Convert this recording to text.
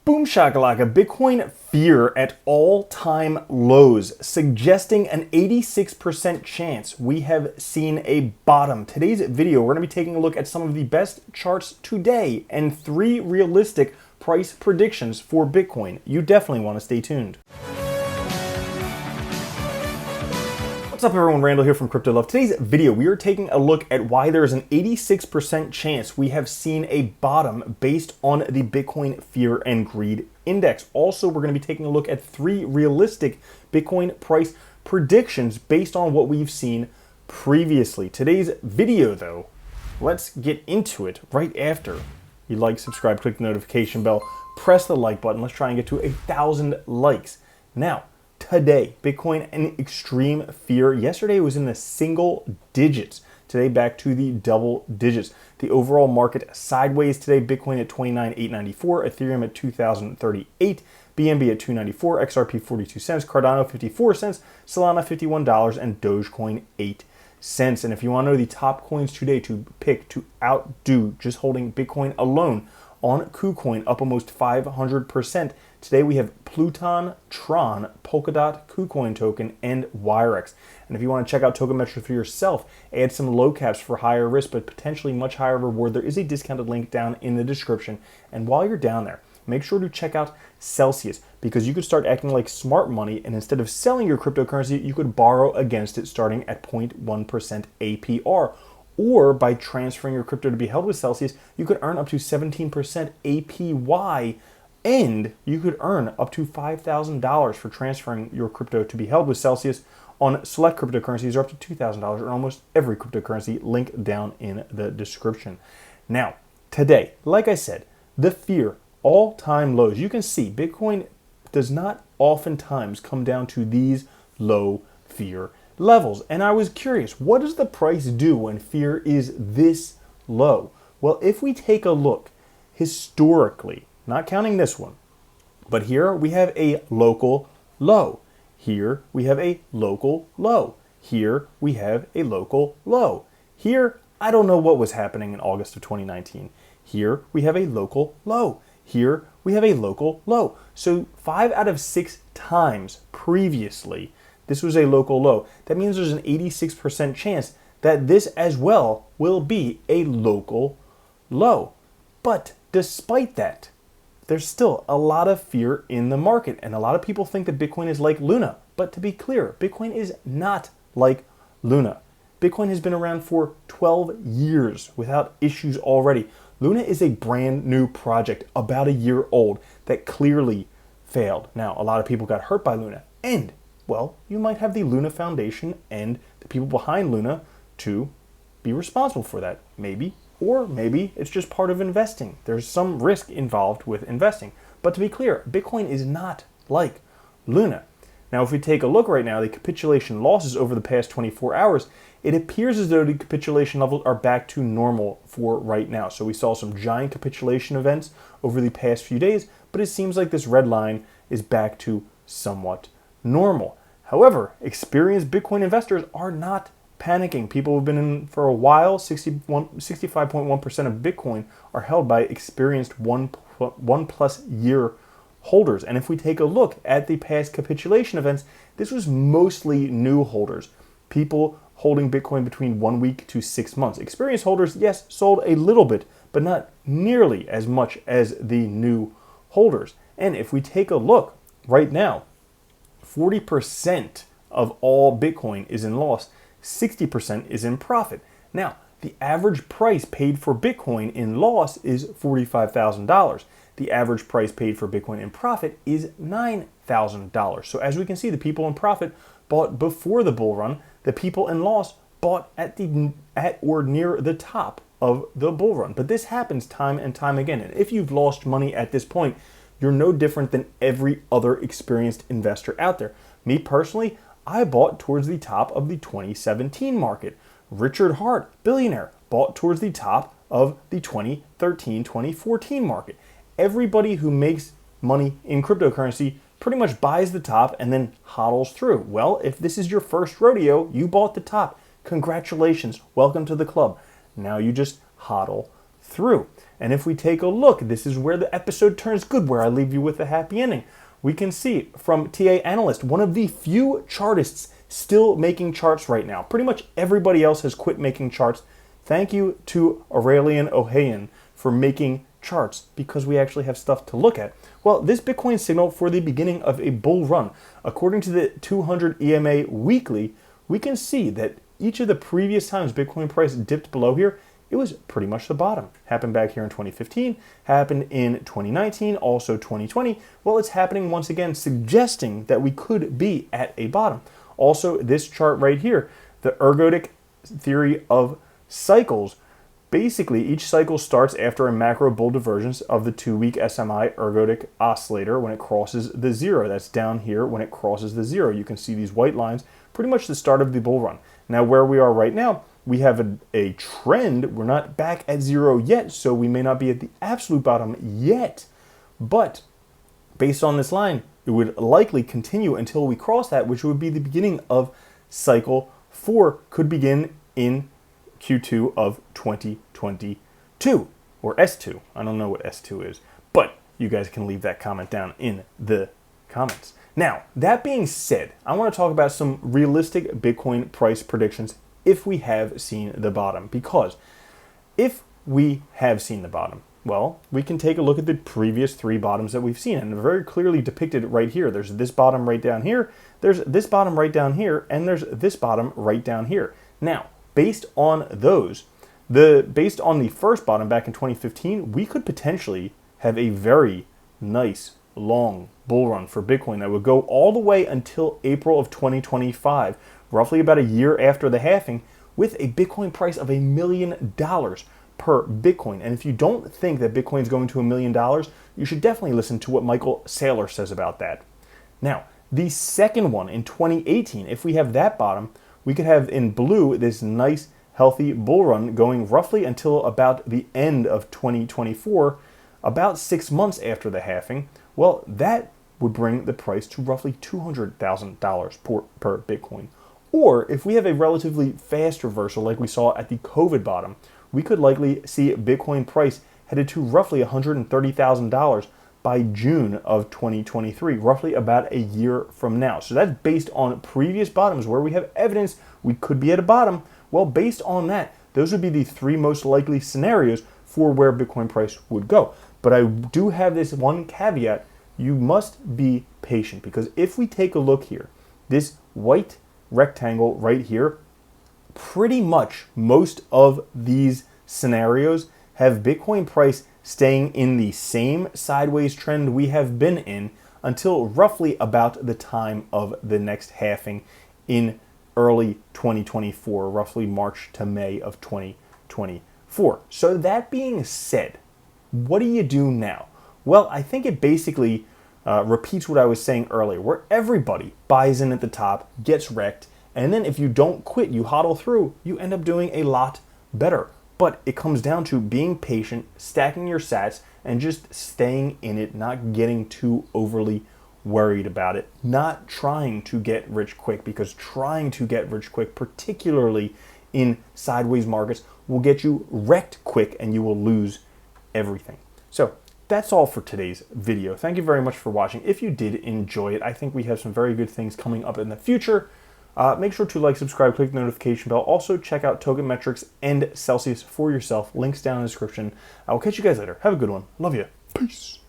Boom shakalaka, Bitcoin fear at all-time lows, suggesting an 86% chance we have seen a bottom. Today's video, we're going to be taking a look at some of the best charts today and 3 realistic price predictions for Bitcoin. You definitely want to stay tuned. What's up everyone, Randall here from Crypto Love. Today's video, we are taking a look at why there is an 86% chance we have seen a bottom based on the Bitcoin Fear and Greed Index. Also, we're going to be taking a look at 3 realistic Bitcoin price predictions based on what we've seen previously. Today's video though, let's get into it right after you like, subscribe, click the notification bell, press the like button. Let's try and get to 1,000 likes. Now, today, Bitcoin in extreme fear. Yesterday it was in the single digits. Today back to the double digits. The overall market sideways today. Bitcoin at 29,894, Ethereum at 2,038, BNB at 294, XRP 42 cents, Cardano 54 cents, Solana $51, and Dogecoin 8 cents. And if you want to know the top coins today to pick to outdo just holding Bitcoin alone, on KuCoin up almost 500%. Today we have Pluton, Tron, Polkadot, KuCoin token, and Wirex. And if you want to check out token metrics for yourself, add some low caps for higher risk but potentially much higher reward, there is a discounted link down in the description. And while you're down there, make sure to check out Celsius, because you could start acting like smart money, and instead of selling your cryptocurrency, you could borrow against it starting at 0.1% APR. Or by transferring your crypto to be held with Celsius, you could earn up to 17% APY, and you could earn up to $5,000 for transferring your crypto to be held with Celsius on select cryptocurrencies, or up to $2,000 on almost every cryptocurrency. Link down in the description. Now, today, like I said, the fear, all-time lows. You can see Bitcoin does not oftentimes come down to these low fear levels. And I was curious, what does the price do when fear is this low? Well, if we take a look historically, not counting this one, but here we have a local low. Here we have a local low. Here we have a local low. Here, I don't know what was happening in August of 2019. Here we have a local low. Here we have a local low. So 5 out of 6 times previously, this was a local low. That means there's an 86% chance that this as well will be a local low. But despite that, there's still a lot of fear in the market. And a lot of people think that Bitcoin is like Luna. But to be clear, Bitcoin is not like Luna. Bitcoin has been around for 12 years without issues already. Luna is a brand new project, about a year old, that clearly failed. Now, a lot of people got hurt by Luna. And well, you might have the Luna Foundation and the people behind Luna to be responsible for that, maybe. Or maybe it's just part of investing. There's some risk involved with investing. But to be clear, Bitcoin is not like Luna. Now, if we take a look right now, the capitulation losses over the past 24 hours, it appears as though the capitulation levels are back to normal for right now. So we saw some giant capitulation events over the past few days, but it seems like this red line is back to somewhat normal. However, experienced Bitcoin investors are not panicking. People who've been in for a while, 65.1% of Bitcoin are held by experienced one plus year holders. And if we take a look at the past capitulation events, this was mostly new holders. People holding Bitcoin between 1 week to 6 months. Experienced holders, yes, sold a little bit, but not nearly as much as the new holders. And if we take a look right now, 40% of all Bitcoin is in loss, 60% is in profit. Now, the average price paid for Bitcoin in loss is $45,000. The average price paid for Bitcoin in profit is $9,000. So as we can see, the people in profit bought before the bull run. The people in loss bought at or near the top of the bull run. But this happens time and time again. And if you've lost money at this point, you're no different than every other experienced investor out there. Me personally, I bought towards the top of the 2017 market. Richard Hart, billionaire, bought towards the top of the 2013-2014 market. Everybody who makes money in cryptocurrency pretty much buys the top and then hodls through. Well, if this is your first rodeo, you bought the top. Congratulations, welcome to the club. Now you just hodl through. And if we take a look, this is where the episode turns good, where I leave you with a happy ending. We can see from TA Analyst, one of the few chartists still making charts right now. Pretty much everybody else has quit making charts. Thank you to Aurelian Ohayan for making charts, because we actually have stuff to look at. Well, this Bitcoin signal for the beginning of a bull run. According to the 200 EMA weekly, we can see that each of the previous times Bitcoin price dipped below here, it was pretty much the bottom. Happened back here in 2015, happened in 2019, also 2020. Well, it's happening once again, suggesting that we could be at a bottom. Also, this chart right here, the ergodic theory of cycles. Basically, each cycle starts after a macro bull divergence of the 2-week SMI ergodic oscillator when it crosses the zero. That's down here when it crosses the zero. You can see these white lines, pretty much the start of the bull run. Now, where we are right now, we have a trend. We're not back at zero yet, so we may not be at the absolute bottom yet. But based on this line, it would likely continue until we cross that, which would be the beginning of cycle 4, could begin in Q2 of 2022, or S2. I don't know what S2 is, but you guys can leave that comment down in the comments. Now, that being said, I want to talk about some realistic Bitcoin price predictions if we have seen the bottom. Because if we have seen the bottom, well, we can take a look at the previous 3 bottoms that we've seen, and they're very clearly depicted right here. There's this bottom right down here, there's this bottom right down here, and there's this bottom right down here. Now, based on those, based on the first bottom back in 2015, we could potentially have a very nice long bull run for Bitcoin that would go all the way until April of 2025, roughly about a year after the halving, with a Bitcoin price of $1 million per Bitcoin. And if you don't think that Bitcoin is going to $1 million, you should definitely listen to what Michael Saylor says about that. Now, the second one in 2018, if we have that bottom, we could have in blue this nice healthy bull run going roughly until about the end of 2024, about 6 months after the halving. Well, that would bring the price to roughly $200,000 per Bitcoin. Or if we have a relatively fast reversal like we saw at the COVID bottom, we could likely see Bitcoin price headed to roughly $130,000 by June of 2023, roughly about a year from now. So that's based on previous bottoms where we have evidence we could be at a bottom. Well, based on that, those would be the 3 most likely scenarios for where Bitcoin price would go. But I do have this one caveat. You must be patient, because if we take a look here, this white rectangle right here, pretty much most of these scenarios have Bitcoin price staying in the same sideways trend we have been in until roughly about the time of the next halving in early 2024, roughly March to May of 2024. So that being said, what do you do now? Well, I think it basically repeats what I was saying earlier, where everybody buys in at the top, gets wrecked, and then if you don't quit, you hodl through, you end up doing a lot better. But it comes down to being patient, stacking your sats, and just staying in it, not getting too overly worried about it, not trying to get rich quick, because trying to get rich quick, particularly in sideways markets, will get you wrecked quick and you will lose everything. So that's all for today's video. Thank you very much for watching. If you did enjoy it, I think we have some very good things coming up in the future. Make sure to like, subscribe, click the notification bell. Also, check out Token Metrics and Celsius for yourself. Links down in the description. I will catch you guys later. Have a good one. Love you. Peace.